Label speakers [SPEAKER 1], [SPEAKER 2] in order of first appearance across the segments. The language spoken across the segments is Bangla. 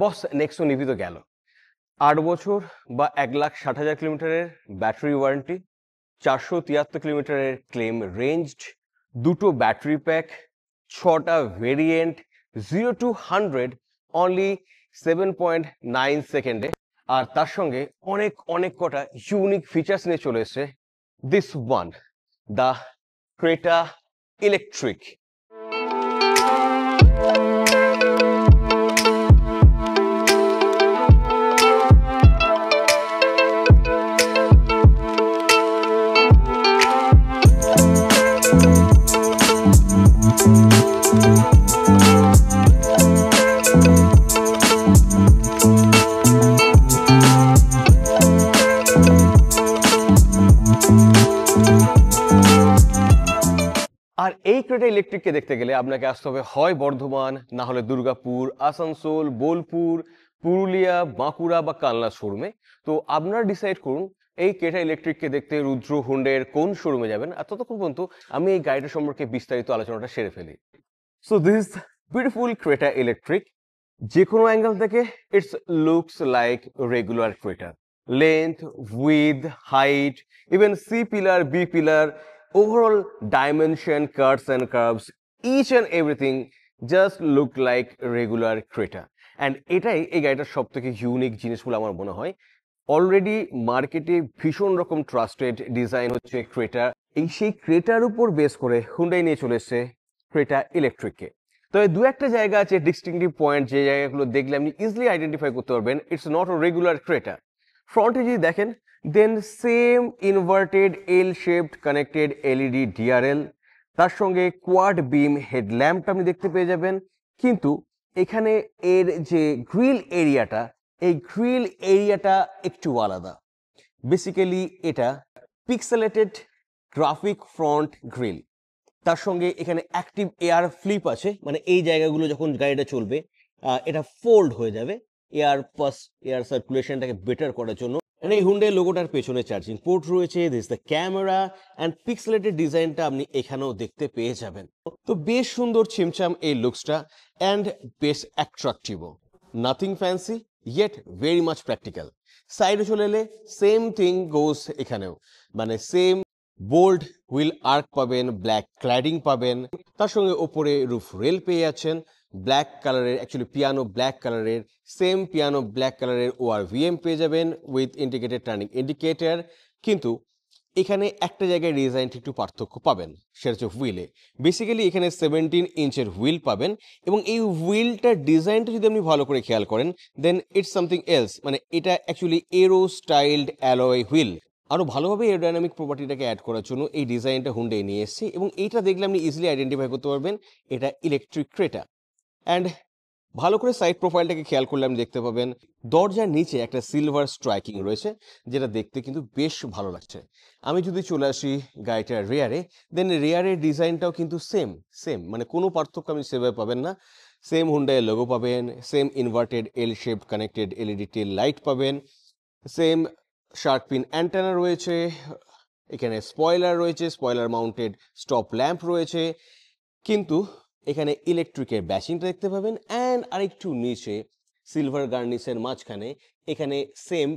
[SPEAKER 1] বস নেক্সন ইভি তো গেল, 8 বছর বা 1,60,000 কিলোমিটারের ব্যাটারি ওয়ারেন্টি, 473 কিলোমিটারের ক্লেম রেঞ্জড, দুটো ব্যাটারি প্যাক, 6টা ভেরিয়েন্ট, 0 to 100 অনলি 7.9 সেকেন্ডে, আর তার সঙ্গে অনেক অনেক কটা ইউনিক ফিচার্স নিয়ে চলে এসেছে this one, the Creta electric. আর এই ক্রেটা ইলেকট্রিককে দেখতে গেলে আপনাকে আসতে হবে হয় বর্ধমান, না হলে দুর্গাপুর, আসানসোল, বোলপুর, পুরুলিয়া, বাঁকুড়া বা কালনা শোরুমে। তো আপনারা ডিসাইড করুন এই ক্রেটা ইলেকট্রিককে দেখতে রুদ্র হুন্ডের কোন শোরুমে যাবেন। আর ততক্ষণ পর্যন্ত আমি এই গাড়িটা সম্পর্কে বিস্তারিত আলোচনাটা সেরে ফেলি। So this is beautiful Creta electric. যে কোনো অ্যাঙ্গেল থেকে it's looks like regular Creta, length, width, height, even C pillar, B pillar, overall dimension, cuts and curves, each and everything just look like regular Creta. And এটাই এই গাড়িটার সব থেকে ইউনিক জিনিস বলে আমার মনে হয়। অলরেডি মার্কেটে ভীষণ রকম ট্রাস্টেড ডিজাইন হচ্ছে ক্রেটা, এই সেই ক্রেটার উপর বেস করে হুন্ডাই নিয়ে চলে এসছে ক্রেটা ইলেকট্রিককে। তো এই দু একটা জায়গা আছে ডিস্টিংটিভ পয়েন্ট, যে জায়গাগুলো দেখলে আপনি ইজিলি আইডেন্টিফাই করতে পারবেন it's not a regular Creta. ফ্রন্টে যদি দেখেন, দেন সেম ইনভার্টেড এল শেপড কানেক্টেড এলইডি ডিআরএল, তার সঙ্গে কোয়াড বিম হেডল্যাম্পটা আপনি দেখতে পেয়ে যাবেন। কিন্তু এখানে এর যে গ্রিল এরিয়াটা, এই গ্রিল এরিয়াটা একটু আলাদা। বেসিক্যালি এটা পিক্সেলেটেড গ্রাফিক ফ্রন্ট গ্রিল, তার সঙ্গে এখানে অ্যাক্টিভ এয়ার ফ্লিপ আছে, মানে এই জায়গাগুলো যখন গাড়িটা চলবে এটা ফোল্ড হয়ে যাবে এয়ার পাস এয়ার সার্কুলেশনটাকে বেটার করার জন্য। এই হুন্ডাই লোগোটার পেছনে চার্জিং পোর্ট রয়েছে, this the camera and pixelated ডিজাইনটা আপনি এখানেও দেখতে পেয়ে যাবেন। তো বেশ সুন্দর ছিমছাম এই লুকসটা অ্যান্ড বেশ অ্যাট্রাকটিভও, nothing fancy yet very much practical. সাইডে চলে এলে সেম থিং গোস এখানেও, মানে সেম বোল্ড হুইল আর্ক পাবেন, ব্ল্যাক ক্ল্যাডিং পাবেন, তার সঙ্গে ওপরে রুফ রেল পেয়ে যাচ্ছেন ব্ল্যাক কালারের, অ্যাকচুয়ালি পিয়ানো ব্ল্যাক কালারের, সেম পিয়ানো ব্ল্যাক কালারের ওআরভিএম পেয়ে যাবেন উইথ ইন্ডিকেটেড টার্নিং ইন্ডিকেটর। কিন্তু এখানে একটা জায়গায় ডিজাইনটা একটু পার্থক্য পাবেন, সেটা হচ্ছে হুইলে। বেসিক্যালি এখানে 17 ইঞ্চের হুইল পাবেন, এবং এই হুইলটার ডিজাইনটা যদি আপনি ভালো করে খেয়াল করেন দেন ইটস সামথিং এলস, মানে এটা অ্যাকচুয়ালি এরো স্টাইলড অ্যালয় হুইল। আরো ভালোভাবে এরোডাইনামিক প্রপার্টিটাকে অ্যাড করার জন্য এই ডিজাইনটা হুন্ডাই নিয়ে এসেছে, এবং এইটা দেখলে আপনি ইজিলি আইডেন্টিফাই করতে পারবেন এটা ইলেকট্রিক ক্রেটা। অ্যান্ড ভালো করে সাইড প্রোফাইলটাকে খেয়াল করলে আপনি দেখতে পাবেন দরজার নিচে একটা সিলভার স্ট্রাইকিং রয়েছে, যেটা দেখতে কিন্তু বেশ ভালো লাগছে। আমি যদি চলে আসি গাড়িটার রেয়ারে, দেন রেয়ারের ডিজাইনটাও কিন্তু সেম সেম, মানে কোনো পার্থক্য আপনি সেভাবে পাবেন না। সেম হুন্ডাই লোগো পাবেন, সেম ইনভার্টেড এল শেপ কানেক্টেড এলইডি টেল লাইট পাবেন, সেম শার্ক পিন অ্যান্টেনা রয়েছে, এখানে স্পয়লার রয়েছে, স্পয়লার মাউন্টেড স্টপ ল্যাম্প রয়েছে। কিন্তু এখানে ইলেকট্রিকের ব্যাচিংটা দেখতে পাবেন, অ্যান্ড আরেকটু নিচে সিলভার গার্নিশের মাঝখানে এখানে সেম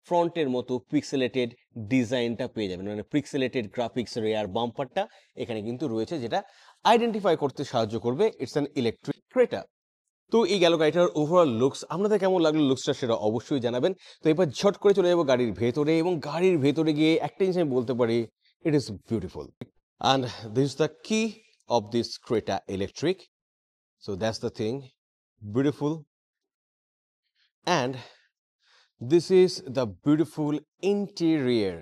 [SPEAKER 1] ফ্রন্টের মতো পিক্সেলেটেড ডিজাইনটা পেয়ে যাবেন, মানে পিক্সেলেটেড গ্রাফিক্স রেয়ার বাম্পারটা এখানে কিন্তু রয়েছে, যেটা আইডেন্টিফাই করতে সাহায্য করবে ইটস অ্যান ইলেকট্রিক ক্রেটা। তো এই গেল গাড়িটার ওভারঅল লুকস। আপনাদের কেমন লাগলো লুকসটা সেটা অবশ্যই জানাবেন। তো এবার ঝট করে চলে যাবো গাড়ির ভেতরে, এবং গাড়ির ভেতরে গিয়ে একটা জিনিস আমি বলতে পারি, it is beautiful and this is the কি of this Creta electric. So that's the thing, beautiful. And this is the beautiful interior.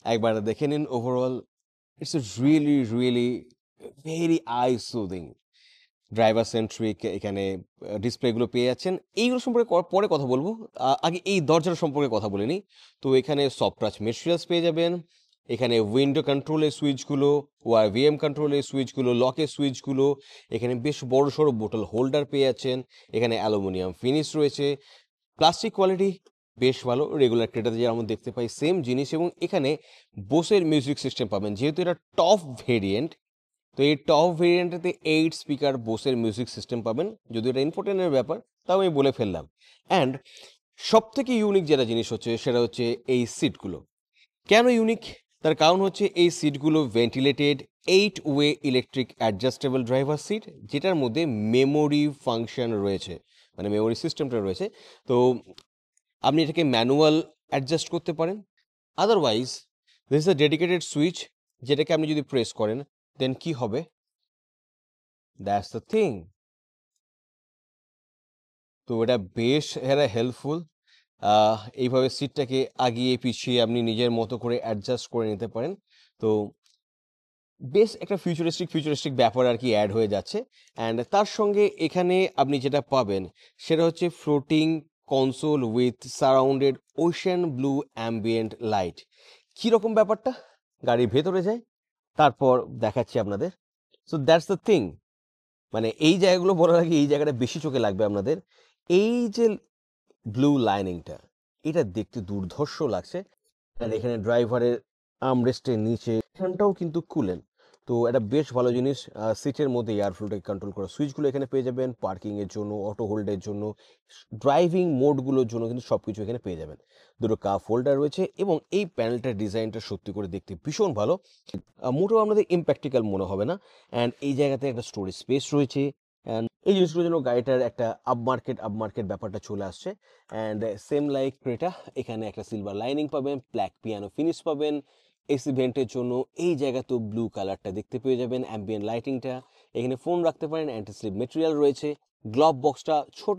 [SPEAKER 1] একবার দেখে নিন overall, it's really really very I soothing, driver centric. এখানে ডিসপ্লেগুলো পেয়ে যাচ্ছেন, এইগুলো সম্পর্কে পরে কথা বলবো, আগে এই দরজার সম্পর্কে কথা বলে নিই। তো এখানে সফট টাচ মেটেরিয়ালস পেয়ে যাবেন, এখানে উইন্ডো কন্ট্রোলের সুইচগুলো, ওআরভিএম কন্ট্রোলের সুইচগুলো, লকের সুইচগুলো, এখানে বেশ বড় সড়ো বোতল হোল্ডার পেয়ে যাচ্ছেন, এখানে অ্যালুমিনিয়াম ফিনিশ রয়েছে, প্লাস্টিক কোয়ালিটি বেশ ভালো, রেগুলার ক্রেটাতে যেমন দেখতে পাই সেম জিনিস। এবং এখানে বোসের মিউজিক সিস্টেম পাবেন, যেহেতু এটা টপ ভেরিয়েন্ট তো এই টপ ভেরিয়েন্টেতে 8 স্পিকার বোসের মিউজিক সিস্টেম পাবেন, যদি এটা ইনফোটেনের ব্যাপার তাও আমি বলে ফেললাম। অ্যান্ড সব থেকে ইউনিক যেটা জিনিস হচ্ছে সেটা হচ্ছে এই সিটগুলো। কেন ইউনিক? তার কারণ হচ্ছে এই সিটগুলো ventilated 8 way electric adjustable driver seat, যেটার মধ্যে মেমোরি ফাংশন রয়েছে, মানে মেমোরি সিস্টেমটা রয়েছে। তো আপনি এটাকে ম্যানুয়াল অ্যাডজাস্ট করতে পারেন, otherwise this is a dedicated switch, যেটাকে আপনি যদি প্রেস করেন দেন কি হবে, দ্যাটস দ্য থিং। তো এটা বেশ হেল্পফুল। এইভাবে সিটটাকে আগিয়ে পিছিয়ে আপনি নিজের মতো করে অ্যাডজাস্ট করে নিতে পারেন। তো বেশ একটা ফিউচারিস্টিক ব্যাপার আর কি অ্যাড হয়ে যাচ্ছে। অ্যান্ড তার সঙ্গে এখানে আপনি যেটা পাবেন সেটা হচ্ছে floating console with surrounded ocean blue ambient light. কীরকম ব্যাপারটা? গাড়ির ভেতরে যায়, তারপর দেখাচ্ছি আপনাদের। So that's the thing. মানে এই জায়গাগুলো বলার আগে এই জায়গাটা বেশি চোখে লাগবে আপনাদের। এই যে ব্লু লাইনিংটা, এটা দেখতে দুর্ধর্ষ লাগছে। আর এখানে ড্রাইভারের আর্মরেস্টের নিচে এখানটাও কিন্তু কুলেন। তো এটা বেশ ভালো জিনিস। সিটের মধ্যে এয়ার ফ্লোটাকে কন্ট্রোল করা সুইচগুলো এখানে পেয়ে যাবেন, পার্কিংয়ের জন্য, অটো হোল্ডের জন্য, ড্রাইভিং মোডগুলোর জন্য কিন্তু সব কিছু এখানে পেয়ে যাবেন। দুটো কাপ হোল্ডার রয়েছে এবং এই প্যানেলটার ডিজাইনটা সত্যি করে দেখতে ভীষণ ভালো। মোটেও আপনাদের ইম্প্র্যাকটিক্যাল মনে হবে না। অ্যান্ড এই জায়গাতে একটা স্টোরেজ স্পেস রয়েছে। অ্যান্ড এই জিনিসগুলোর জন্য গাড়িটার একটা আপমার্কেট ব্যাপারটা চলে আসছে। অ্যান্ড সেম লাইক ক্রেটা, এখানে একটা সিলভার লাইনিং পাবেন, ব্ল্যাক পিয়ানো ফিনিশ পাবেন। এসি ভেন্টের জন্য এই জায়গাতেও ব্লু কালারটা দেখতে পেয়ে যাবেন, অ্যাম্বিয়েন্ট লাইটিংটা। এখানে ফোন রাখতে পারেন, অ্যান্টি স্লিপ মেটেরিয়াল রয়েছে। গ্লভ বক্সটা ছোট,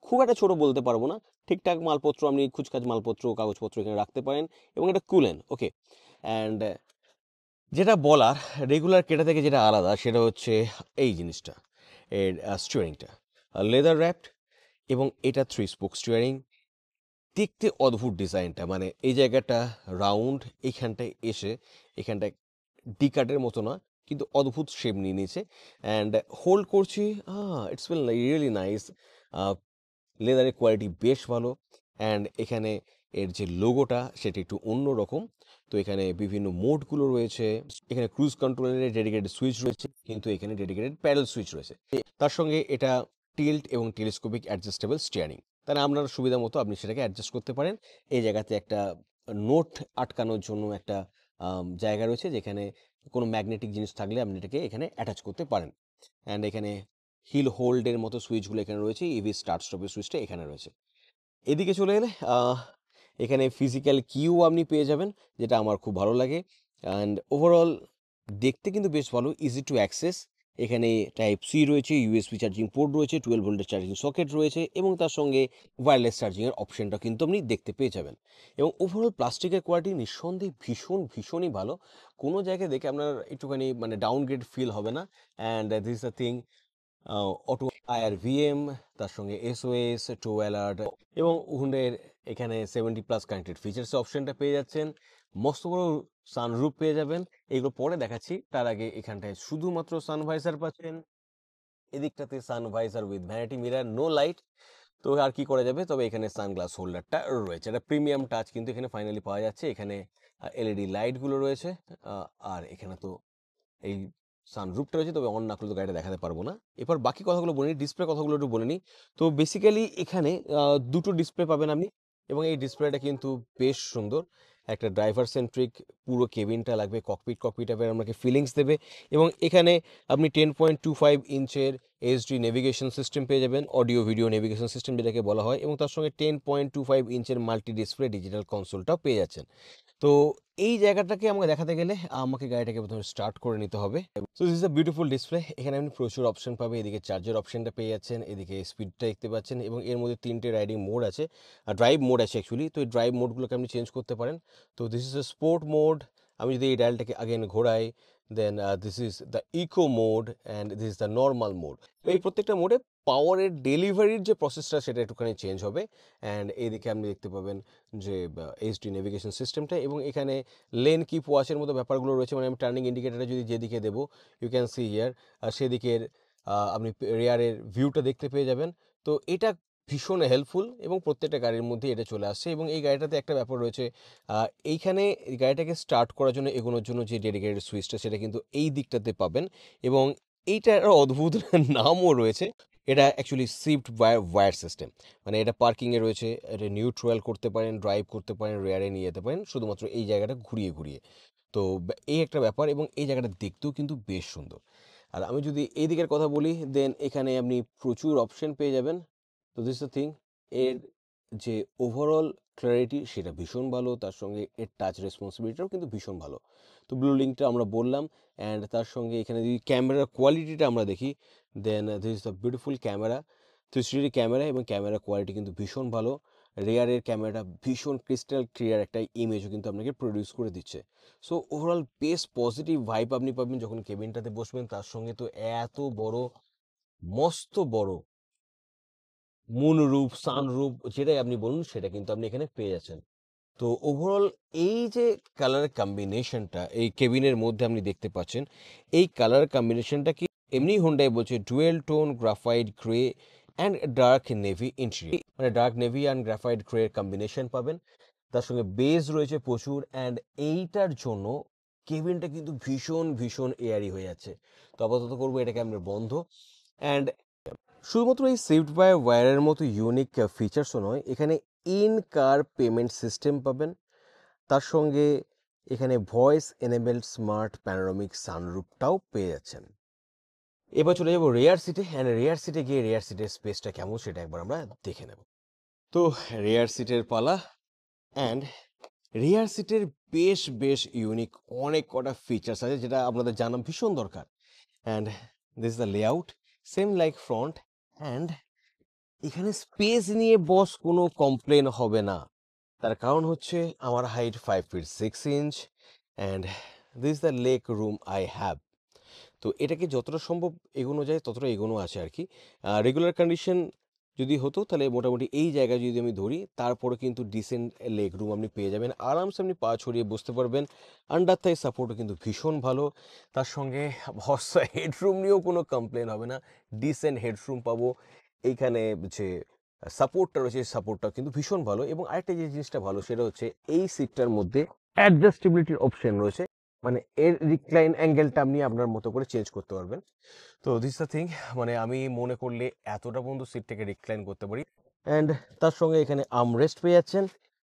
[SPEAKER 1] খুব একটা ছোট বলতে পারবো না, ঠিকঠাক মালপত্র, আপনি খুচখাচ মালপত্র কাগজপত্র এখানে রাখতে পারেন। এবং এটা কুলেন, ওকে। অ্যান্ড যেটা বলার, রেগুলার ক্রেটা থেকে যেটা আলাদা সেটা হচ্ছে এই জিনিসটা, এর স্টিয়ারিংটা লেদার র্যাপড, এবং এটা 3 স্পোক স্টিয়ারিং। দেখতে অদ্ভুত ডিজাইনটা, মানে এই জায়গাটা রাউন্ড, এইখানটায় এসে এখানটায় ডিকাটের মতো না, কিন্তু অদ্ভুত শেপ নিয়ে নিয়েছে। অ্যান্ড হোল্ড করছি, ইটস ফিল রিয়েলি নাইস। লেদারের কোয়ালিটি বেশ ভালো। অ্যান্ড এখানে এর যে লোগোটা সেটা একটু অন্য রকম। তো এখানে বিভিন্ন মোডগুলো রয়েছে, এখানে ক্রুজ কন্ট্রোলের ডেডিকেটেড সুইচ রয়েছে, কিন্তু এখানে ডেডিকেটেড প্যাডেল সুইচ রয়েছে। তার সঙ্গে এটা টিল্ট এবং টেলিস্কোপিক অ্যাডজাস্টেবল স্টিয়ারিং, তাহলে আপনার সুবিধা মতো আপনি সেটাকে অ্যাডজাস্ট করতে পারেন। এই জায়গাতে একটা নোট আটকানোর জন্য একটা জায়গা রয়েছে, যেখানে কোনো ম্যাগনেটিক জিনিস থাকলে আপনি এটাকে এখানে অ্যাটাচ করতে পারেন। অ্যান্ড এখানে হিল হোল্ডের মতো সুইচগুলো এখানে রয়েছে, ইভি স্টার্ট স্টপের সুইচটা এখানে রয়েছে। এদিকে চলে এলে এখানে ফিজিক্যাল কিউ আপনি পেয়ে যাবেন, যেটা আমার খুব ভালো লাগে। অ্যান্ড ওভারঅল দেখতে কিন্তু বেশ ভালো, ইজি টু অ্যাক্সেস। এখানে টাইপ সি রয়েছে, ইউএসবি চার্জিং পোর্ট রয়েছে, 12 ভোল্টের চার্জিং সকেট রয়েছে, এবং তার সঙ্গে ওয়্যারলেস চার্জিংয়ের অপশনটা কিন্তু আপনি দেখতে পেয়ে যাবেন। এবং ওভারঅল প্লাস্টিকের কোয়ালিটি নিঃসন্দেহে ভীষণই ভালো। কোনো জায়গায় দেখে আপনার একটুখানি মানে ডাউনগ্রেড ফিল হবে না। And this is the thing, auto IRVM, তার সঙ্গে এসওএস, টো অ্যালার্ট, এবং হুন্ডাইয়ের এখানে 70+ কানেক্টেড ফিচার্স অপশনটা পেয়ে যাচ্ছেন। মস্ত বড় সানরুফ পেয়ে যাবেন, এগুলো পরে দেখাচ্ছি। তার আগে এখানটায় শুধুমাত্র সানভাইজার পাচ্ছেন, এদিকটাতে sun visor with vanity mirror, no light. তো আর কি করা যাবে, তবে এখানে সানগ্লাস হোল্ডারটা রয়েছে, এটা প্রিমিয়াম টাচ কিন্তু এখানে ফাইনালি পাওয়া যাচ্ছে। এখানে এলইডি লাইটগুলো রয়েছে, আর এখানে তো এই সানরুফটা রয়েছে, তবে অন না করলে তো গাড়িটা দেখাতে পারবো না। এরপর বাকি কথাগুলো বলে নিই, ডিসপ্লে কথাগুলো একটু বলে নিই। তো বেসিক্যালি এখানে দুটো ডিসপ্লে পাবেন আপনি, এবং এই ডিসপ্লেটা কিন্তু বেশ সুন্দর। একটা ড্রাইভার সেন্ট্রিক পুরো কেবিনটা লাগবে, ককপিট টাইপের আপনাকে ফিলিংস দেবে। এবং এখানে আপনি 10.25 ইঞ্চের এইচডি নেভিগেশন সিস্টেম পেয়ে যাবেন, অডিও ভিডিও নেভিগেশন সিস্টেম যেটাকে বলা হয়, এবং তার সঙ্গে 10.25 ইঞ্চের মাল্টি ডিসপ্লে ডিজিটাল কনসোলটাও পেয়ে যাচ্ছেন। তো এই জায়গাটাকে আমাকে দেখাতে গেলে আমাকে গাড়িটাকে প্রথমে স্টার্ট করে নিতে হবে। So this is a beautiful display. এখানে আপনি প্রচুর অপশন পাবে, এদিকে চার্জের অপশনটা পেয়ে যাচ্ছেন, এদিকে স্পিডটা দেখতে পাচ্ছেন, এবং এর মধ্যে 3টে রাইডিং মোড আছে, ড্রাইভ মোড আছে অ্যাকচুয়ালি। তো এই ড্রাইভ মোডগুলোকে আপনি চেঞ্জ করতে পারেন। তো this is a sport mode. আমি যদি এই ডায়ালটাকে আগেন ঘোরাই, then this is the eco mode, and this is the normal mode. তো এই প্রত্যেকটা মোডে পাওয়ারের ডেলিভারির যে প্রসেসটা সেটা একটুখানি চেঞ্জ হবে। অ্যান্ড এইদিকে আপনি দেখতে পাবেন যে এইচডি নেভিগেশন সিস্টেমটা, এবং এখানে লেন কিপ ওয়াচের মতো ব্যাপারগুলো রয়েছে, মানে আমি টার্নিং ইন্ডিকেটারটা যদি যেদিকে দেবো, ইউ ক্যান সি হিয়ার, সেদিকের আপনি রেয়ারের ভিউটা দেখতে পেয়ে যাবেন। তো এটা ভীষণ হেল্পফুল এবং প্রত্যেকটা গাড়ির মধ্যে এটা চলে আসছে। এবং এই গাড়িটাতে একটা ব্যাপার রয়েছে, এইখানে গাড়িটাকে স্টার্ট করার জন্য এগোনোর জন্য যে ডেডিকেটেড সুইচটা সেটা কিন্তু এই দিকটাতে পাবেন। এবং এইটার একটা অদ্ভুত নামও রয়েছে, এটা অ্যাকচুয়ালি শিফট ওয়্যার সিস্টেম। মানে এটা পার্কিংয়ে রয়েছে, এটা নিউট্রাল করতে পারেন, ড্রাইভ করতে পারেন, রেয়ারে নিয়ে যেতে পারেন শুধুমাত্র এই জায়গাটা ঘুরিয়ে ঘুরিয়ে। তো এই একটা ব্যাপার, এবং এই জায়গাটা দেখতেও কিন্তু বেশ সুন্দর। আর আমি যদি এই দিকের কথা বলি, দেন এখানে আপনি প্রচুর অপশন পেয়ে যাবেন। তো দিস দ্য থিং, এর যে ওভারঅল ক্ল্যারিটি সেটা ভীষণ ভালো, তার সঙ্গে এর টাচ রেসপন্সিবিলিটিটাও কিন্তু ভীষণ ভালো। তো ব্লু লিঙ্কটা আমরা বললাম, অ্যান্ড তার সঙ্গে এখানে যদি ক্যামেরার কোয়ালিটিটা আমরা দেখি, then this is the beautiful camera, 360 camera, এবং ক্যামেরা কোয়ালিটি কিন্তু ভীষণ ভালো। রেয়ারের ক্যামেরাটা ভীষণ ক্রিস্টাল ক্লিয়ার একটা ইমেজও কিন্তু আপনাকে প্রডিউস করে দিচ্ছে। সো ওভারঅল বেশ পজিটিভ ভাইব আপনি পাবেন যখন কেবিনটাতে বসবেন। তার সঙ্গে তো এত বড়, মস্ত বড় মুনরুফ, সানরুফ, যেটাই আপনি বলুন সেটা কিন্তু আপনি এখানে পেয়ে যাচ্ছেন। তো ওভারঅল এই যে কালারের কম্বিনেশনটা এই কেবিনের মধ্যে আপনি দেখতে পাচ্ছেন, এই কালার কম্বিনেশনটা কি এমনি হোন্ডাই বলছে dual tone graphite grey and dark navy interior, মানে dark navy and graphite grey combination পাবেন। তার সঙ্গে বেজ রয়েছে প্রচুর, অ্যান্ড এইটার জন্য কেবিনটা কিন্তু ভীষণ ভীষণ এয়ারি হয়ে যাচ্ছে। তো আপাতত করবো এটাকে আমরা বন্ধ। অ্যান্ড শুধুমাত্র এই শিফট বাই ওয়্যারের মতো ইউনিক ফিচার্সও নয়, এখানে ইন কার পেমেন্ট সিস্টেম পাবেন। তার সঙ্গে এখানে ভয়েস এনেবেলড স্মার্ট প্যানোরামিক সানরুফটাও পেয়ে যাচ্ছেন। এবার চলে যাবো রেয়ার সিটে, অ্যান্ড রেয়ার সিটে গিয়ে রেয়ার সিটের স্পেসটা কেমন সেটা একবার আমরা দেখে নেব। তো রেয়ার সিটের পালা, অ্যান্ড রেয়ার সিটের বেশ বেশ ইউনিক অনেক কটা ফিচার্স আছে যেটা আপনাদের জানা ভীষণ দরকার। And this is the layout, same like front. And এখানে স্পেস নিয়ে বস কোনো কমপ্লেন হবে না। তার কারণ হচ্ছে আমার height 5 feet 6 inch, and this the lake room I have. তো এটাকে যতটা সম্ভব এগোনো যায় ততটা এগোনো আছে আর কি। রেগুলার কন্ডিশন যদি হতো তাহলে মোটামুটি এই জায়গায় যদি আমি ধরি, তারপরে কিন্তু ডিসেন্ট লেগ রুম আপনি পেয়ে যাবেন, আরামসে আপনি পা ছড়িয়ে বসতে পারবেন। আন্ডার থাই সাপোর্টও কিন্তু ভীষণ ভালো। তার সঙ্গে ভরসা হেডরুম নিয়েও কোনো কমপ্লেন হবে না, ডিসেন্ট হেডরুম পাবো। এইখানে যে সাপোর্টটা রয়েছে সাপোর্টটা কিন্তু ভীষণ ভালো। এবং আরেকটা যে জিনিসটা ভালো সেটা হচ্ছে এই সিটটার মধ্যে অ্যাডজাস্টেবিলিটির অপশন রয়েছে, মানে এর রিক্লাইন অ্যাঙ্গেলটা আপনি আপনার মতো করে চেঞ্জ করতে পারবেন। তো দিস দ্য থিং, মানে আমি মনে করলে এতটা বন্ধু সিটটাকে রিক্লাইন করতে পারি। অ্যান্ড তার সঙ্গে এখানে আর্মরেস্ট পেয়ে যাচ্ছেন,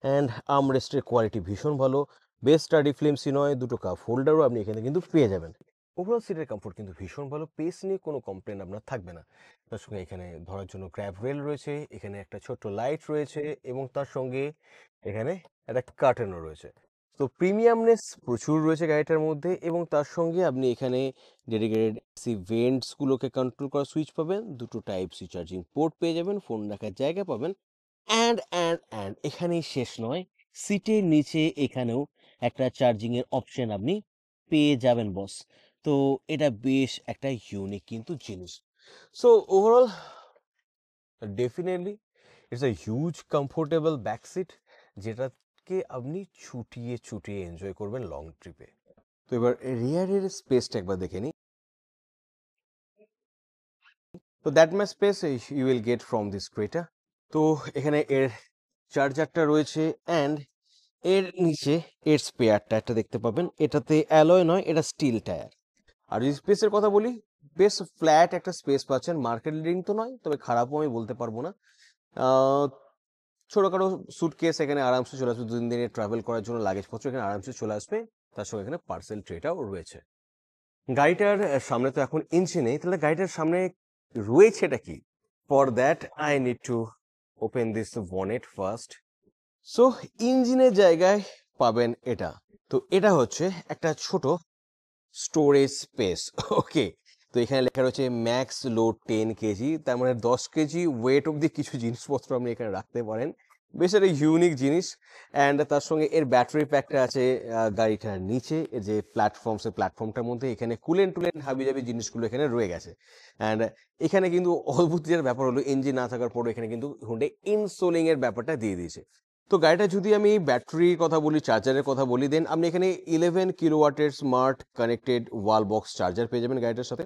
[SPEAKER 1] অ্যান্ড আর্মরেস্টের কোয়ালিটি ভীষণ ভালো। বেস স্টাডি ফিল্মসই নয়, দুটো কাপ হোল্ডারও আপনি এখানে কিন্তু পেয়ে যাবেন। ওভারঅল সিটের কমফোর্ট কিন্তু ভীষণ ভালো, পেস নিয়ে কোনো কমপ্লেন আপনার থাকবে না। তার সঙ্গে এখানে ধরার জন্য গ্র্যাব রেল রয়েছে, এখানে একটা ছোট্ট লাইট রয়েছে, এবং তার সঙ্গে এখানে একটা কার্টেনও রয়েছে। তো প্রিমিয়ামনেস প্রচুর রয়েছে গাড়িটার মধ্যে। এবং তার সঙ্গে আপনি এখানে ডেডিকেটেড সি ভেন্টসগুলোকে কন্ট্রোল করার সুইচ পাবেন, দুটো টাইপ সি চার্জিং পোর্ট পেয়ে যাবেন, ফোন রাখার জায়গা পাবেন। অ্যান্ড এখানেই শেষ নয়, সিটের নিচে এখানেও একটা চার্জিংয়ের অপশন আপনি পেয়ে যাবেন বস। তো এটা বেশ একটা ইউনিক কিন্তু জিনিস। So overall definitely it's a huge comfortable back seat, যেটাকে আপনি ছুটিয়ে ছুটিয়ে এনজয় করবেন লং ট্রিপে। তো এবার রিয়ারের স্পেসটা একবার দেখে নিই। তো that much space you will get from this Creta. তো এখানে এর চার্জারটা রয়েছে, অ্যান্ড এর নিচে এর স্পেয়ার টায়ারটা দেখতে পাবেন। এটাতে অ্যালয় নয়, এটা স্টিল টায়ার। আর যদি স্পেসের কথা বলি, বেশ ফ্ল্যাট একটা স্পেস পাচ্ছেন, মার্কেট লিডিং তো নয়, তবে খারাপও আমি বলতে পারবো না। ছোটোখাটো সুটকেস এখানে আরামসে চলে আসবে, 2-3 দিনের ট্রাভেল করার জন্য লাগেজপত্র এখানে আরামসে চলে আসবে। তার সঙ্গে এখানে পার্সেল ট্রেটাও রয়েছে। গাড়িটার সামনে তো এখন ইঞ্চি নেই, তাহলে গাড়িটার সামনে রয়েছেটা কি? For that I need to open this bonnet first. So ইঞ্জিনের জায়গায় পাবেন এটা। তো এটা হচ্ছে একটা ছোট স্টোরেজ স্পেস। ওকে, তো এখানে লেখা রয়েছে ম্যাক্স লোড 10 কেজি, তার মানে 10 কেজি ওয়েট অব্দি কিছু জিনিসপত্র আপনি এখানে রাখতে পারেন। বেশ একটা ইউনিক জিনিস। অ্যান্ড তার সঙ্গে এর ব্যাটারি প্যাকটা আছে গাড়িটার নিচে, এর যে প্ল্যাটফর্মটার মধ্যে এখানে কুলেন্ট টুলেন্ট হাবিজাবি জিনিসগুলো এখানে রয়ে গেছে। অ্যান্ড এখানে কিন্তু অদ্ভুত যেটা ব্যাপার হলো, ইঞ্জিন না থাকার পরও এখানে কিন্তু হুন্ডাই ইনসোলিং এর ব্যাপারটা দিয়ে দিয়েছে। তো গাড়িটা যদি আমি ব্যাটারির কথা বলি, চার্জারের কথা বলি, দেন আপনি এখানে 11 কিলোওয়াটের স্মার্ট কানেক্টেড ওয়াল বক্স চার্জার পেয়ে যাবেন গাড়িটার সাথে।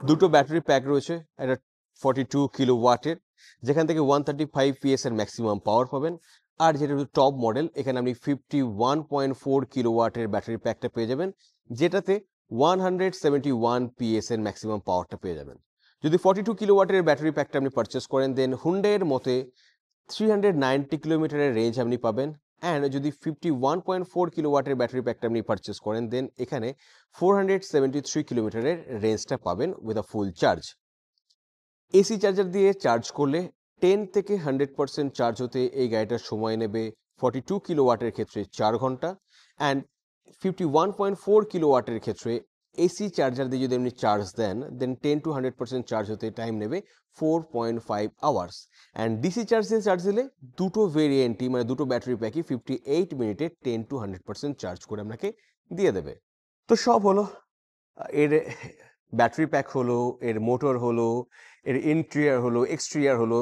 [SPEAKER 1] দুটো ব্যাটারি প্যাক রয়েছে, একটা 42 কিলোওয়াটের, যেখান থেকে 135 PS এর ম্যাক্সিমাম পাওয়ার পাবেন। আর যেটা হচ্ছে টপ মডেল, এখানে আপনি 51.4 কিলোওয়াটের ব্যাটারি প্যাকটা পেয়ে যাবেন, যেটাতে 171 PS এর ম্যাক্সিমাম পাওয়ারটা পেয়ে যাবেন। যদি 42 কিলোওয়াটের ব্যাটারি প্যাকটা আপনি পারচেস করেন, দেন হুন্ডাইয়ের মতে 390 কিলোমিটারের রেঞ্জ আপনি পাবেন। অ্যান্ড যদি 51.4 কিলোওয়াটের ব্যাটারি প্যাকটা আপনি পারচেস করেন, দেন এখানে 473 কিলোমিটারের রেঞ্জটা পাবেন with a full charge. AC charger দিয়ে চার্জ করলে 10 থেকে 100% চার্জ হতে এই গাড়িটার সময় নেবে 42 কিলোওয়াটের ক্ষেত্রে 4 ঘন্টা, অ্যান্ড 51.4 কিলোওয়াটের ক্ষেত্রে এসি চার্জার দিয়ে যদি আপনি চার্জ দেন, দেন 10 to 100% চার্জ হতে টাইম নেবে 4.5 আওয়ার্স। অ্যান্ড ডিসি চার্জ দিয়ে চার্জ দিলে দুটো ভেরিয়েন্টই, মানে দুটো ব্যাটারি প্যাকই 58 মিনিটে 10 to 100% চার্জ করে আপনাকে দিয়ে দেবে। তো সব হলো, এর ব্যাটারি প্যাক হলো, এর মোটর হলো, এর ইন্টেরিয়র হলো, এক্সটেরিয়র হলো,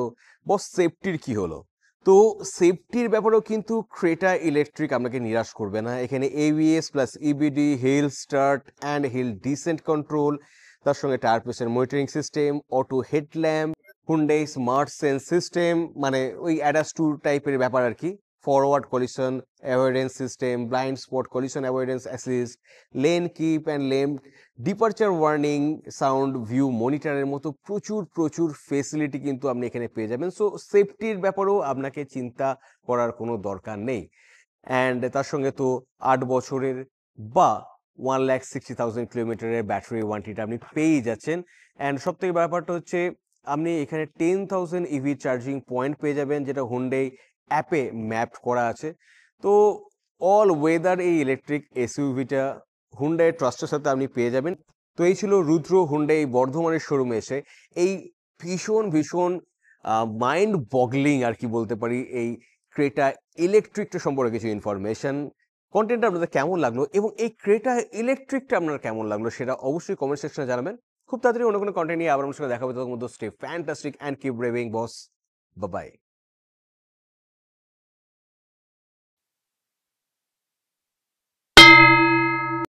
[SPEAKER 1] বস সেফটির কি হলো? তো সেফটির ব্যাপারেও কিন্তু ক্রেটা ইলেকট্রিক আপনাকে নিরাশ করবে না। এখানে ABS plus EBD, hill start and hill descent control, তার সঙ্গে tyre pressure monitoring system, auto headlamp, Hyundai smart sense system, মানে ওই অ্যাডাস 2 টাইপের ব্যাপার আর কি, forward collision avoidance system, blind spot collision avoidance assist, lane keep and lane departure warning, surround view মনিটরের মতো প্রচুর প্রচুর ফেসিলিটি কিন্তু আপনি এখানে পেয়ে যাবেন। সো সেফটির ব্যাপারেও আপনাকে চিন্তা করার কোনো দরকার নেই। অ্যান্ড তার সঙ্গে তো 8 বছরের বা 1,60,000 কিলোমিটারের ব্যাটারি ওয়ারেন্টিটা আপনি পেয়েই যাচ্ছেন। অ্যান্ড সব থেকে ব্যাপারটা হচ্ছে আপনি এখানে 10,000 ইভি চার্জিং পয়েন্ট পেয়ে যাবেন, যেটা হুন্ডাই অ্যাপে ম্যাপ করা আছে। তো অল ওয়েদার এই ইলেকট্রিক এসইউভিটা হুন্ডাই ট্রাস্টের সাথে আপনি পেয়ে যাবেন। তো এই ছিল রুদ্র হুন্ডাই বর্ধমানের শোরুমে এসে এই ভীষণ ভীষণ মাইন্ড বগলিং আর কি বলতে পারি এই ক্রেটা ইলেকট্রিকটা সম্পর্কে কিছু ইনফরমেশন। কন্টেন্টটা আপনাদের কেমন লাগলো এবং এই ক্রেটা ইলেকট্রিকটা আপনার কেমন লাগলো সেটা অবশ্যই কমেন্ট সেকশনে জানাবেন। খুব তাড়াতাড়ি অন্য কোনো কন্টেন্ট নিয়ে আবার আমার সঙ্গে দেখা হবে। ততক্ষণ মধ্যে stay fantastic and keep revving boss. Bye by.